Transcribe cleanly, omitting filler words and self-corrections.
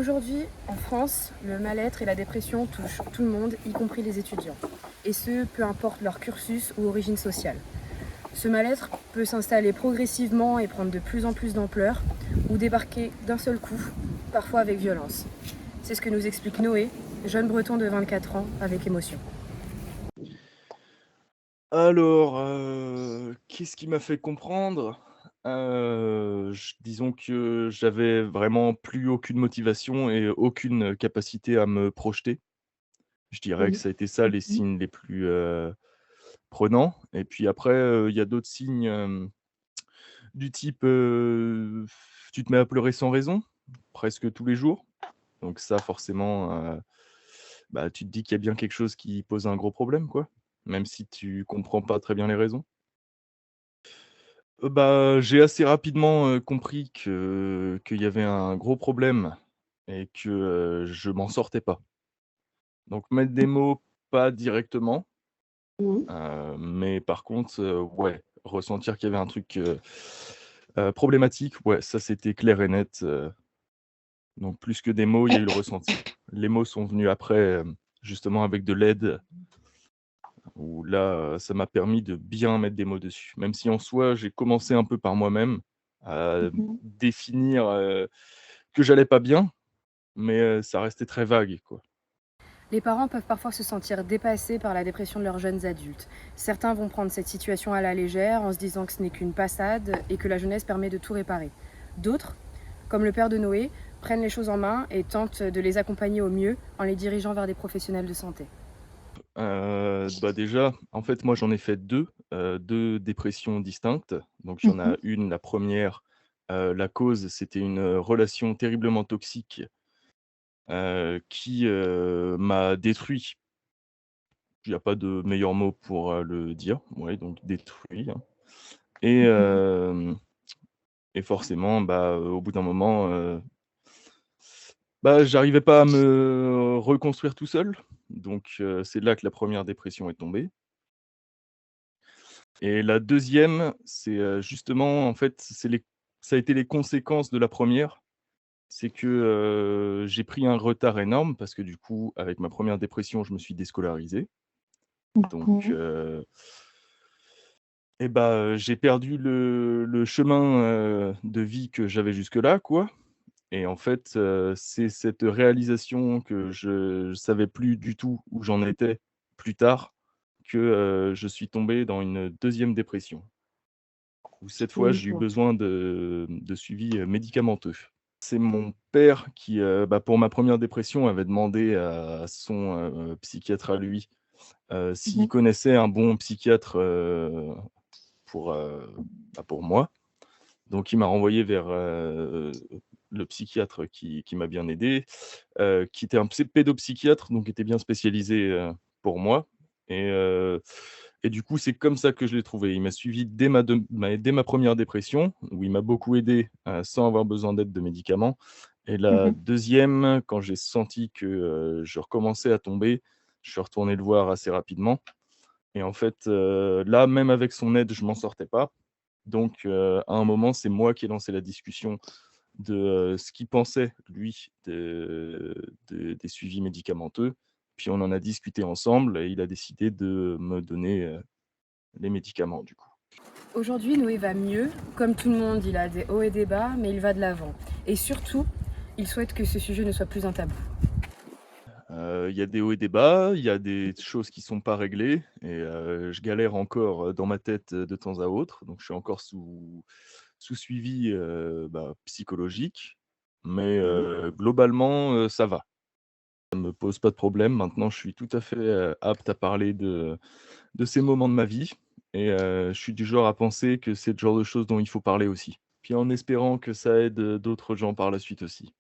Aujourd'hui, en France, le mal-être et la dépression touchent tout le monde, y compris les étudiants. Et ce, peu importe leur cursus ou origine sociale. Ce mal-être peut s'installer progressivement et prendre de plus en plus d'ampleur, ou débarquer d'un seul coup, parfois avec violence. C'est ce que nous explique Noé, jeune breton de 24 ans, avec émotion. Alors, qu'est-ce qui m'a fait comprendre? J disons que j'avais vraiment plus aucune motivation et aucune capacité à me projeter. Je dirais que Oui. ça a été ça les signes les plus, prenants et puis après, il y a d'autres signes, du type, tu te mets à pleurer sans raison, presque tous les jours. Donc ça forcément, bah, tu te dis qu'il y a bien quelque chose qui pose un gros problème, quoi, même si tu comprends pas très bien les raisons. Bah, j'ai assez rapidement, compris qu'il y avait un gros problème et que, je m'en sortais pas. Donc mettre des mots, pas directement, Mhm. mais par contre, ouais, ressentir qu'il y avait un truc, problématique, ouais, ça c'était clair et net, donc plus que des mots, il y a eu le ressenti. Les mots sont venus après, justement avec de l'aide où là, ça m'a permis de bien mettre des mots dessus. Même si en soi, j'ai commencé un peu par moi-même à Mhm. définir, que j'allais pas bien, mais ça restait très vague, quoi. Les parents peuvent parfois se sentir dépassés par la dépression de leurs jeunes adultes. Certains vont prendre cette situation à la légère en se disant que ce n'est qu'une passade et que la jeunesse permet de tout réparer. D'autres, comme le père de Noé, prennent les choses en main et tentent de les accompagner au mieux en les dirigeant vers des professionnels de santé. Bah, déjà, en fait, moi, j'en ai fait 2, 2 dépressions distinctes. Donc il y en Mhm. a une, la première, la cause, c'était une, relation terriblement toxique, qui, m'a détruit. Il y a pas de meilleur mot pour, le dire. Ouais, donc détruit, hein. Et Mhm. forcément, bah, au bout d'un moment, bah, j'arrivais pas à me reconstruire tout seul. Donc c'est là que la première dépression est tombée. Et la deuxième, c'est, justement, en fait, ça a été les conséquences de la première. C'est que, j'ai pris un retard énorme parce que du coup, avec ma première dépression, je me suis déscolarisé. Donc Mhm. et bah, j'ai perdu le chemin, de vie que j'avais jusque-là, quoi. Et en fait, c'est cette réalisation que je savais plus du tout où j'en étais plus tard que, je suis tombé dans une deuxième dépression, où cette fois Oui, j'ai eu besoin de suivi, médicamenteux. C'est mon père qui, bah, pour ma première dépression avait demandé à son, psychiatre à lui, s'il mhm. connaissait un bon psychiatre, pour, bah, pour moi. Donc il m'a renvoyé vers, le psychiatre qui m'a bien aidé, qui était un pédopsychiatre, donc était bien spécialisé, pour moi. et du coup, c'est comme ça que je l'ai trouvé. Il m'a suivi dès ma 1re dépression, où il m'a beaucoup aidé, sans avoir besoin d'aide de médicaments. Et la Mhm. deuxième, quand j'ai senti que, je recommençais à tomber, je suis retourné le voir assez rapidement. Et en fait, là, même avec son aide, je m'en sortais pas. Donc, à un moment, c'est moi qui ai lancé la discussion de, ce qu'il pensait, lui, des suivis médicamenteux. Puis on en a discuté ensemble et il a décidé de me donner, les médicaments, du coup. Aujourd'hui, Noé va mieux. Comme tout le monde, il a des hauts et des bas, mais il va de l'avant. Et surtout, il souhaite que ce sujet ne soit plus un tabou. Il y a des hauts et des bas, il y a des choses qui sont pas réglées et je galère encore, dans ma tête, de temps à autre. Donc je suis encore sous suivi, bah, psychologique, mais globalement, ça va. Ça me pose pas de problème. Maintenant, je suis tout à fait, apte à parler de ces moments de ma vie et je suis du genre à penser que c'est le genre de choses dont il faut parler aussi. Puis en espérant que ça aide, d'autres gens par la suite aussi.